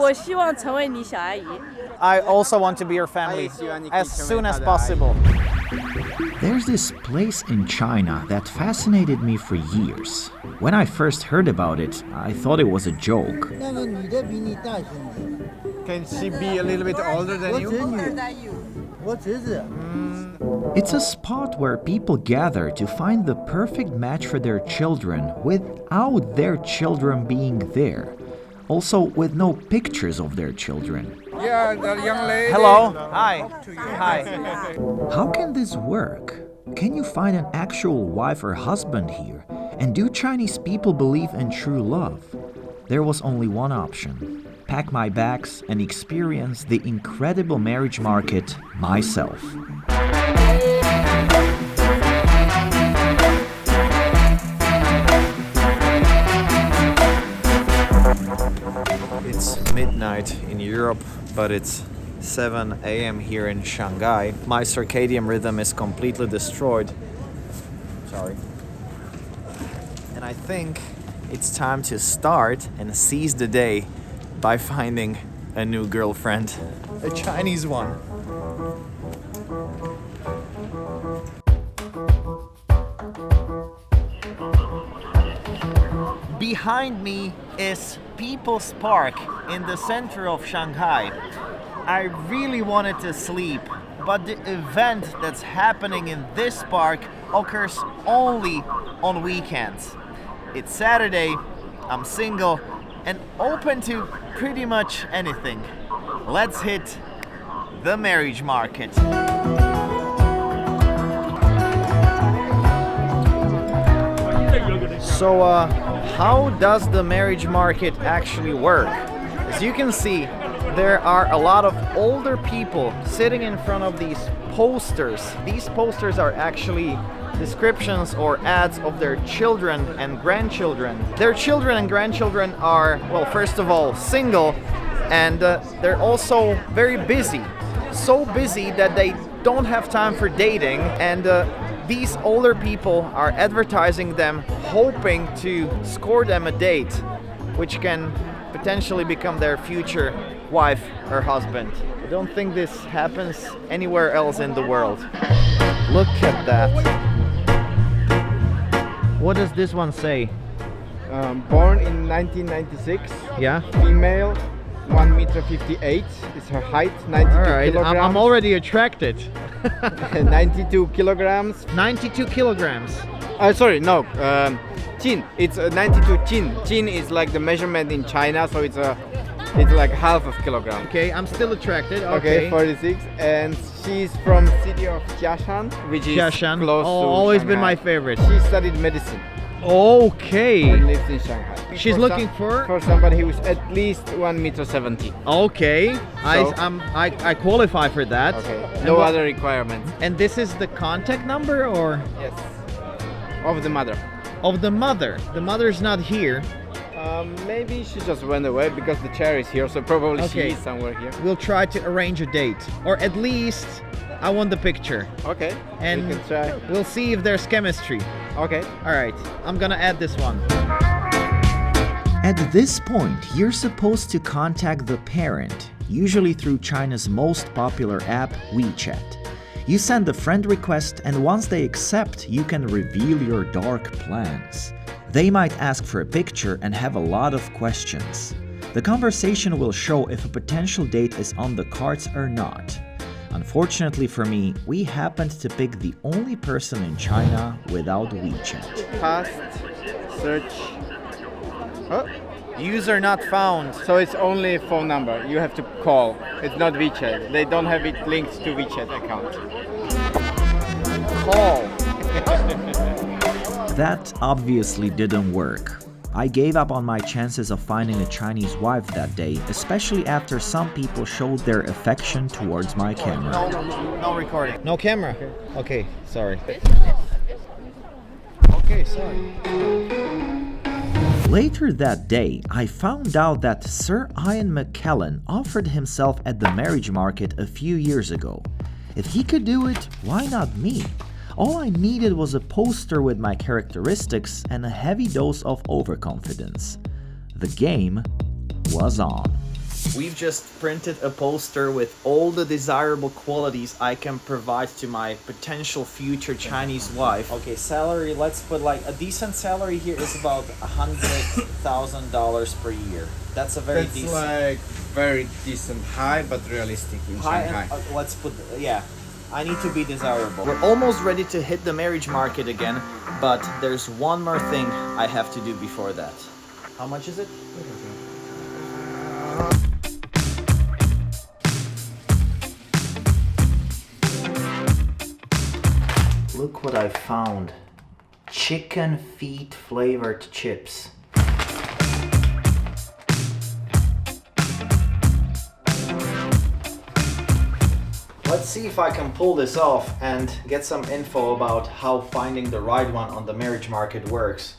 我希望成为你小阿姨。 I also want to be your family as soon as possible. There's this place in China that fascinated me for years. When I first heard about it, I thought it was a joke. Can she be a little bit older than you? It's a spot where people gather to find the perfect match for their children without their children being there. Also with no pictures of their children. Yeah, the young lady. Hello. Hi. Hi. How can this work? Can you find an actual wife or husband here? And do Chinese people believe in true love? There was only one option. Pack my bags and experience the incredible marriage market myself. It's midnight in Europe, but it's 7 a.m. here in Shanghai. My circadian rhythm is completely destroyed. Sorry. And I think it's time to start and seize the day by finding a new girlfriend. A Chinese one. Behind me is People's Park in the center of Shanghai. I really wanted to sleep, but the event that's happening in this park occurs only on weekends. It's Saturday, I'm single, and open to pretty much anything. Let's hit the marriage market. So, how does the marriage market actually work? As you can see, there are a lot of older people sitting in front of these posters. These posters are actually descriptions or ads of their children and grandchildren. Their children and grandchildren are, well, first of all, single, and they're also very busy. So busy that they don't have time for dating, and these older people are advertising them, hoping to score them a date, which can potentially become their future wife or husband. I don't think this happens anywhere else in the world. Look at that. What does this one say? Born in 1996. Yeah? Female, 1 meter 58 is her height, 92 Alright, kilograms. I'm already attracted. 92 kilograms. 92 kilograms. Sorry, no. Chin. It's 92 chin. Chin is like the measurement in China, so it's like half of kilogram. Okay, I'm still attracted. Okay, 46. And she's from city of Jiashan, which is Jiashan. close to always been Shanghai. my favorite. She studied medicine Okay. and lives in Shanghai. She's looking for? For somebody who is at least 1 meter 70. Okay. So- I qualify for that. Okay. And No what- other requirements. And this is the contact number or Yes. Of the mother. of the mother? The mother's not here. Maybe she just went away because the chair is here, so probably Okay. she is somewhere here. We'll try to arrange a date, or at least I want the picture, Okay. and we can try. we'll see if there's chemistry. Okay. All right, I'm gonna add this one. At this point, you're supposed to contact the parent, usually through China's most popular app, WeChat. You send the friend request, and once they accept, you can reveal your dark plans. They might ask for a picture and have a lot of questions. The conversation will show if a potential date is on the cards or not. Unfortunately for me, we happened to pick the only person in China without WeChat. Past. Search. Oh. User not found. So it's only a phone number. You have to call. It's not WeChat. They don't have it linked to WeChat account. Call. That obviously didn't work. I gave up on my chances of finding a Chinese wife that day, especially after some people showed their affection towards my camera. No recording. No camera. Okay, sorry. Okay, sorry. Later that day, I found out that Sir Ian McKellen offered himself at the marriage market a few years ago. If he could do it, why not me? All I needed was a poster with my characteristics and a heavy dose of overconfidence. The game was on. We've just printed a poster with all the desirable qualities I can provide to my potential future Chinese wife. Okay, salary, let's put like a decent salary here is about $100,000 per year. That's a very decent. like very decent, high but realistic in High Shanghai. and, let's put, yeah. I need to be desirable. We're almost ready to hit the marriage market again, but there's one more thing I have to do before that. How much is it? Look what I found. Chicken feet flavored chips. Let's see if I can pull this off and get some info about how finding the right one on the marriage market works.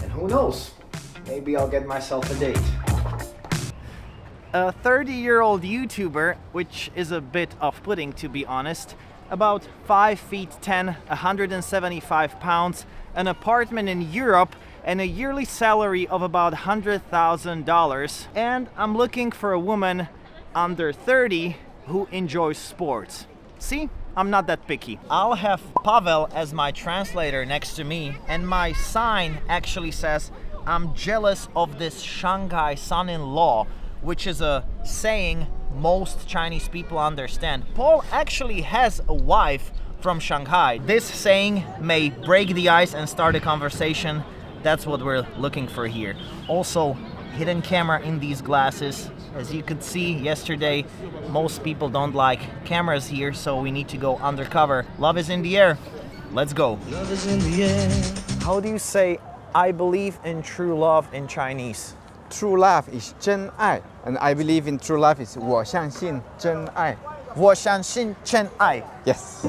And who knows, maybe I'll get myself a date. A 30-year-old YouTuber, which is a bit off-putting to be honest, about 5 feet 10, 175 pounds, an apartment in Europe, and a yearly salary of about $100,000. And I'm looking for a woman under 30 who enjoys sports. See, I'm not that picky. I'll have Pavel as my translator next to me, and my sign actually says, I'm jealous of this Shanghai son-in-law, which is a saying most Chinese people understand. Paul actually has a wife from Shanghai. This saying may break the ice and start a conversation. That's what we're looking for here. Also, hidden camera in these glasses. As you could see yesterday, most people don't like cameras here, so we need to go undercover. Love is in the air. Let's go. Love is in the air. How do you say I believe in true love in Chinese? True love is 真爱, and I believe in true love is 我相信真爱.我相信真爱. Yes.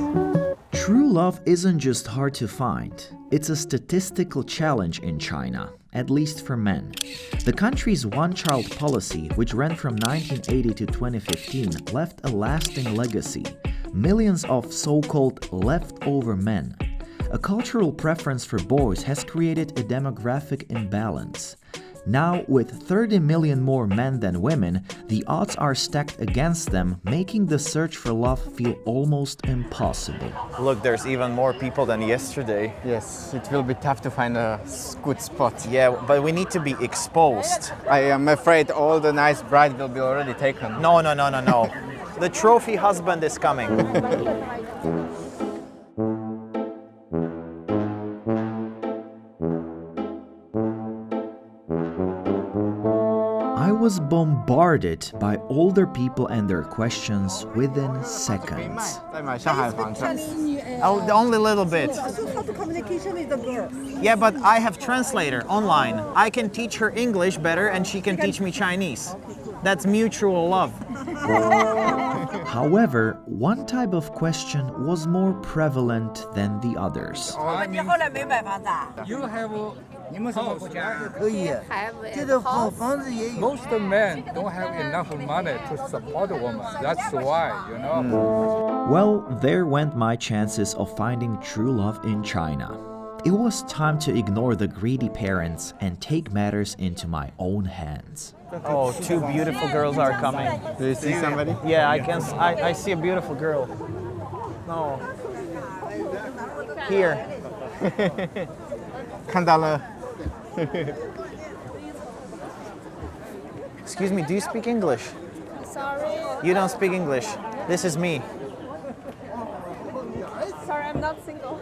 True love isn't just hard to find, it's a statistical challenge in China, at least for men. The country's one-child policy, which ran from 1980 to 2015, left a lasting legacy. Millions of so-called leftover men. A cultural preference for boys has created a demographic imbalance. Now, with 30 million more men than women, the odds are stacked against them, making the search for love feel almost impossible. Look, there's even more people than yesterday. Yes, it will be tough to find a good spot. Yeah, but we need to be exposed. I am afraid all the nice bride will be already taken. No. The trophy husband is coming. I was bombarded by older people and their questions within seconds. 再买上海房子. Oh, only a little bit. So how to communication with the girl? Yeah, but I have translator online. I can teach her English better and she can teach me Chinese. That's mutual love. However, one type of question was more prevalent than the others. You have house, right? Most men don't have enough money to support a woman. That's why, you know. Well, there went my chances of finding true love in China. It was time to ignore the greedy parents and take matters into my own hands. Oh, two beautiful girls are coming. Do you see somebody? Yeah, I see a beautiful girl. No. Here. 看到了. Excuse me, do you speak English? Sorry. You don't speak English. This is me. Sorry, I'm not single.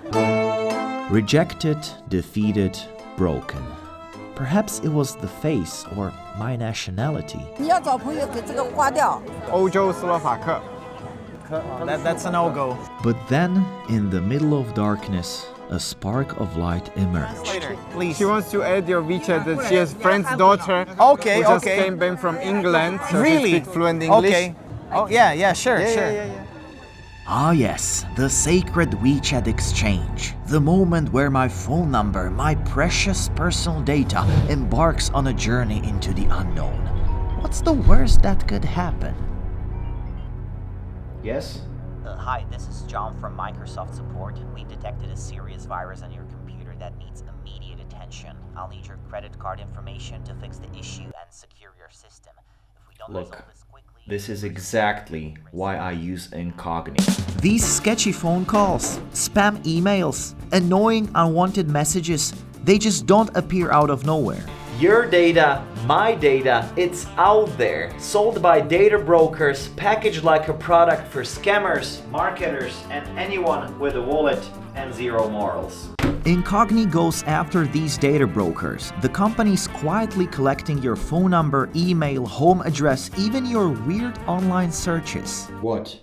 Rejected, defeated, broken. Perhaps it was the face or my nationality. 你要找朋友给这个刮掉。欧洲斯洛伐克. That's a no-go. But then, in the middle of darkness, a spark of light emerged. Later, please. She wants to add your WeChat that she has friend's daughter Okay, who just okay. came back from England, so Really? she speaks fluent English. Okay. Oh, yeah, sure. Ah yes, the sacred WeChat exchange. The moment where my phone number, my precious personal data, embarks on a journey into the unknown. What's the worst that could happen? Yes? Hi, this is John from Microsoft Support. We detected a serious virus on your computer that needs immediate attention. I'll need your credit card information to fix the issue and secure your system. If we Look, this is exactly why I use incognito. These sketchy phone calls, spam emails, annoying unwanted messages, they just don't appear out of nowhere. Your data, my data, it's out there, sold by data brokers, packaged like a product for scammers, marketers, and anyone with a wallet and zero morals. Incogni goes after these data brokers, the companies quietly collecting your phone number, email, home address, even your weird online searches. What?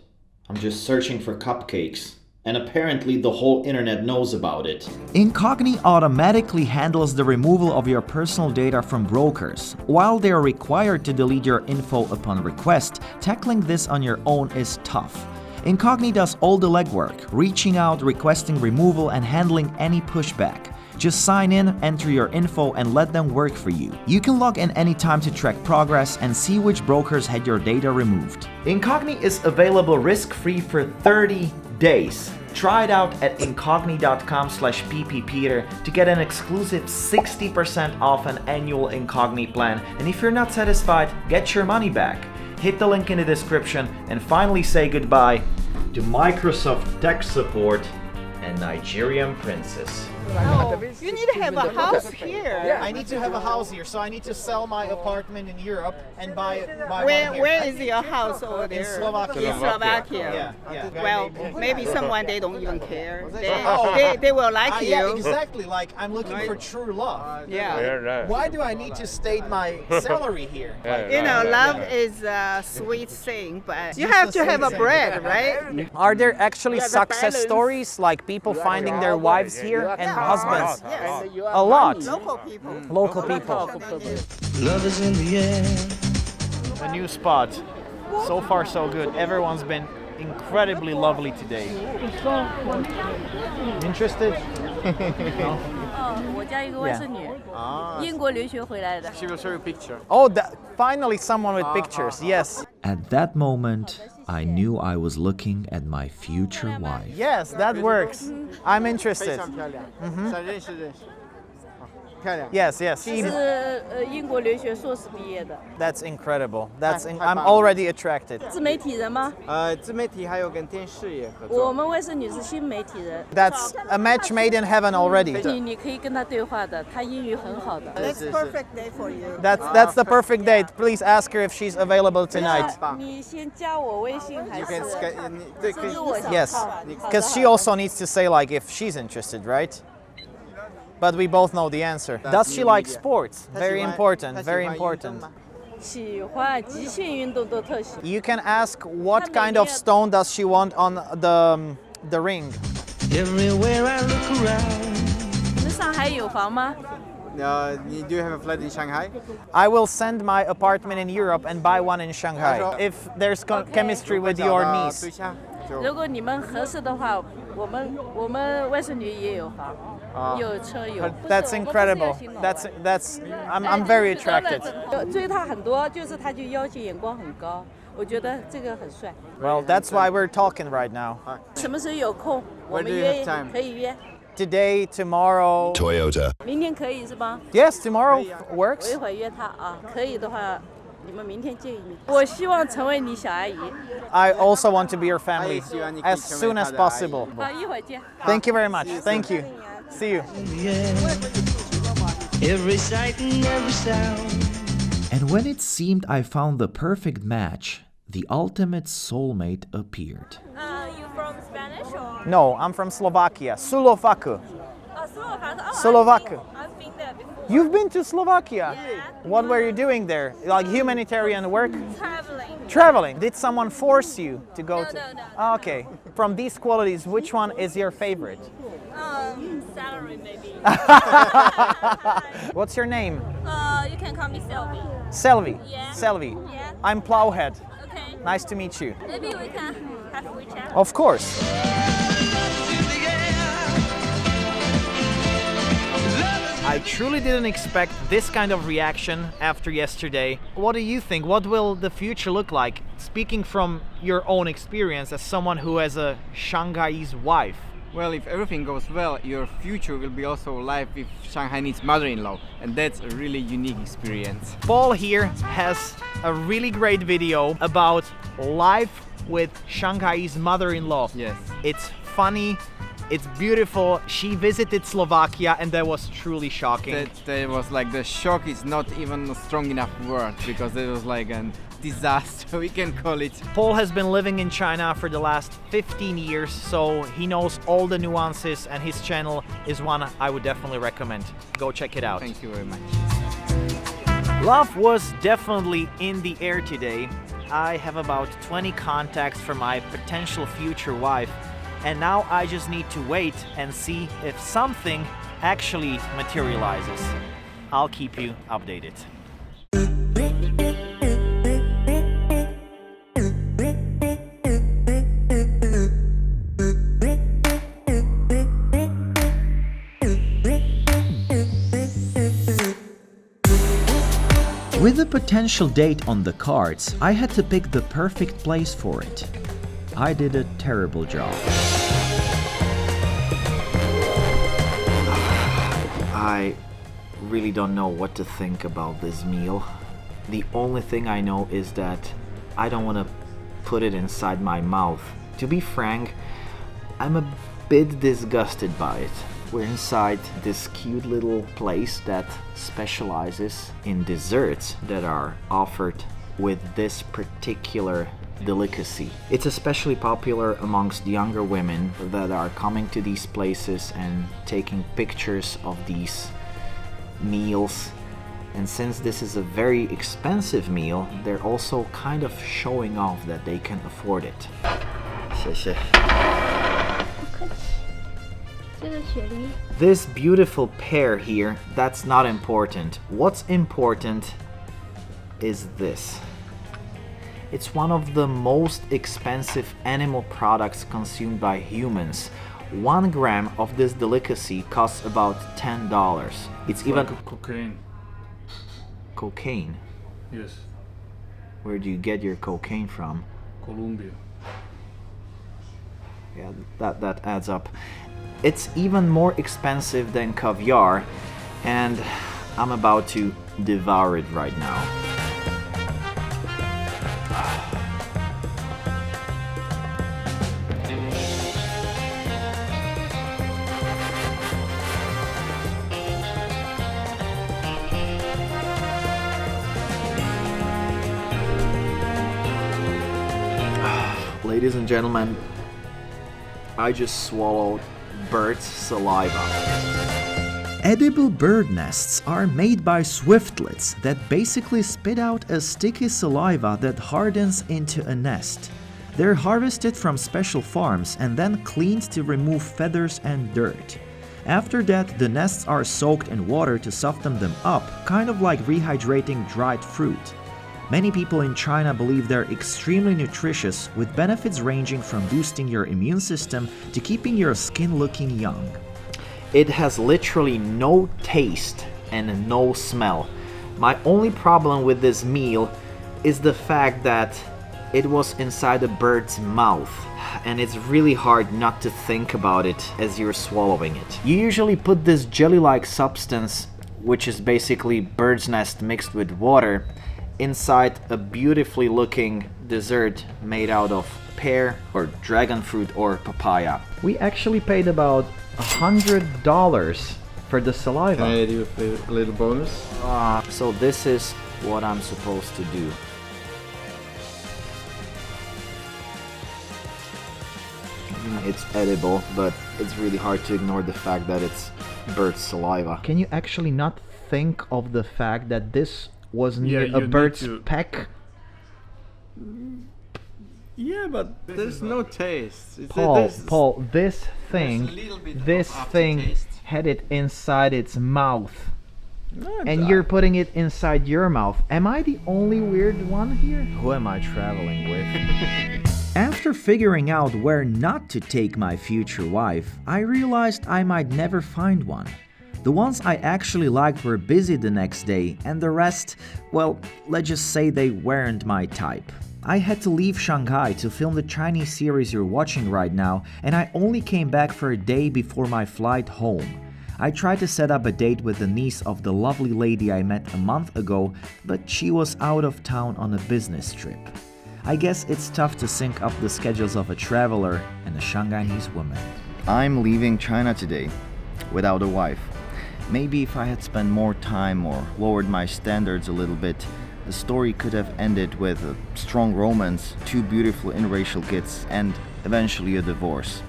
I'm just searching for cupcakes. And apparently the whole internet knows about it. Incogni automatically handles the removal of your personal data from brokers. While they are required to delete your info upon request, tackling this on your own is tough. Incogni does all the legwork, reaching out, requesting removal, and handling any pushback. Just sign in, enter your info, and let them work for you. You can log in anytime to track progress and see which brokers had your data removed. Incogni is available risk-free for 30 days. Try it out at incogni.com/pppeter to get an exclusive 60% off an annual Incogni plan. And if you're not satisfied, get your money back. Hit the link in the description and finally say goodbye to Microsoft tech support and Nigerian princess. You need to have a house here. I need to have a house here, so I need to sell my apartment in Europe and buy one here. Where is your house over there? In Slovakia. In Slovakia. Yeah. Well, maybe someone they don't even care. Oh. They will like you. Yeah, exactly. Like, I'm looking for true love. Yeah. Why do I need to state my salary here? You know, love is a sweet thing, but you have to have a bread, right? Are there actually Yeah, the success balance. stories, like people finding their wives here and husbands? Yes. A lot. Local people. Local people. Love is in the air. A new spot. So far, so good. Everyone's been incredibly lovely today. Interested? 我家一个外甥女，英国留学回来的。 She will show you a picture. Oh, finally someone with pictures. Yes. At that moment, I knew I was looking at my future wife. Yes, that works. I'm interested. 非常漂亮。想认识。漂亮。 Yes. 是英国留学硕士毕业的。 That's incredible. I'm already attracted. 自媒体人吗？自媒体还有跟电视也合作。我们外甥女是新媒体人。 That's a match made in heaven already. 你可以跟她对话的，她英语很好的。 That's perfect day for you. That's the perfect date. Please ask her if she's available tonight. 你先加我微信还 You 是 can scan. 对，可以。是我想 Yes, 靠 because she also needs to say like if she's interested, right? But we both know the answer. Does she like sports? Very important, very important. 喜欢极限运动都特喜。 You can ask what kind of stone does she want on the ring. Everywhere I look around. 你们上海有房吗？ You do have a flat in Shanghai? I will send my apartment in Europe and buy one in Shanghai if there's chemistry with your niece. 对象就如果你们合适的话，我们外甥女也有房，有车有。 That's incredible. That's I'm very attracted. 追她很多，就是她就要求眼光很高，我觉得这个很帅。 Well, that's why we're talking right now. 什么时候有空，我 When 们 do you 约 have time? 可以约。 Today, tomorrow. Toyota. 明天可以是吗？ Yes, tomorrow 我 works. 一会儿约她啊，可以的话，你们明天见一面。我希望成为你小阿姨。 I also want to be your family 我也希望你可以 as soon as 成为她的阿姨。 possible. 好，一会儿见。 Thank you very much. Thank you. See you. Every sight and every sound. And when it seemed I found the perfect match, the ultimate soulmate appeared. You from Spanish or? No, I'm from Slovakia. Slovakia. Slovakia. Slovakia. I've been there before. You've been to Slovakia? Yeah. What were you doing there? Like humanitarian work? Traveling. Traveling. Did someone force you to go No, to? no, no. Oh, okay. From these qualities, which one is your favorite? Salary maybe. What's your name? You can call me Sylvie. Selvi. Yeah. Selvi. Yeah. I'm Plowhead. Okay. Nice to meet you. Maybe we can have a chat. Of course. I truly didn't expect this kind of reaction after yesterday. What do you think? What will the future look like? Speaking from your own experience as someone who has a Shanghai's wife. Well, if everything goes well, your future will be also live with Shanghainese mother-in-law, and that's a really unique experience. Paul here has a really great video about life with Shanghai's mother-in-law. Yes. It's funny, it's beautiful. She visited Slovakia and that was truly shocking. That was like, the shock is not even a strong enough word, because it was like a disaster, we can call it. Paul has been living in China for the last 15 years, so he knows all the nuances, and his channel is one I would definitely recommend. Go check it out. Thank you very much. Love was definitely in the air today. I have about 20 contacts for my potential future wife, and now I just need to wait and see if something actually materializes. I'll keep you updated. With a potential date on the cards, I had to pick the perfect place for it. I did a terrible job. I really don't know what to think about this meal. The only thing I know is that I don't want to put it inside my mouth. To be frank, I'm a bit disgusted by it. We're inside this cute little place that specializes in desserts that are offered with this particular delicacy. It's especially popular amongst younger women that are coming to these places and taking pictures of these meals. And since this is a very expensive meal, they're also kind of showing off that they can afford it. 谢谢. This beautiful pear here, that's not important. What's important is this. It's one of the most expensive animal products consumed by humans. 1 gram of this delicacy costs about $10. It's even like cocaine. Cocaine? Yes. Where do you get your cocaine from? Colombia. Yeah, that adds up. It's even more expensive than caviar, and I'm about to devour it right now. Ladies and gentlemen, I just swallowed bird's saliva. Edible bird nests are made by swiftlets that basically spit out a sticky saliva that hardens into a nest. They're harvested from special farms and then cleaned to remove feathers and dirt. After that, the nests are soaked in water to soften them up, kind of like rehydrating dried fruit. Many people in China believe they're extremely nutritious, with benefits ranging from boosting your immune system to keeping your skin looking young. It has literally no taste and no smell. My only problem with this meal is the fact that it was inside a bird's mouth, and it's really hard not to think about it as you're swallowing it. You usually put this jelly-like substance, which is basically bird's nest mixed with water, inside a beautifully looking dessert made out of pear or dragon fruit or papaya. We actually paid about $100 for the saliva. Can I do a little bonus? So this is what I'm supposed to do. It's edible, but it's really hard to ignore the fact that it's bird saliva. Can you actually not think of the fact that this was near a bird's peck? Yeah, but there's no taste. Paul, this thing had it inside its mouth. And you're putting it inside your mouth. Am I the only weird one here? Who am I traveling with? After figuring out where not to take my future wife, I realized I might never find one. The ones I actually liked were busy the next day, and the rest, well, let's just say they weren't my type. I had to leave Shanghai to film the Chinese series you're watching right now, and I only came back for a day before my flight home. I tried to set up a date with the niece of the lovely lady I met a month ago, but she was out of town on a business trip. I guess it's tough to sync up the schedules of a traveler and a Shanghainese woman. I'm leaving China today, without a wife. Maybe if I had spent more time or lowered my standards a little bit, the story could have ended with a strong romance, 2 beautiful interracial kids, and eventually a divorce.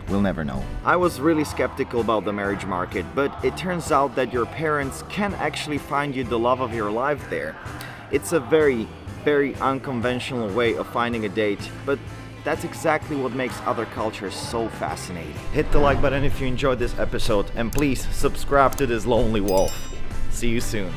We'll never know. I was really skeptical about the marriage market, but it turns out that your parents can actually find you the love of your life there. It's a very unconventional way of finding a date, but that's exactly what makes other cultures so fascinating. Hit the like button if you enjoyed this episode, and please subscribe to this lonely wolf. See you soon.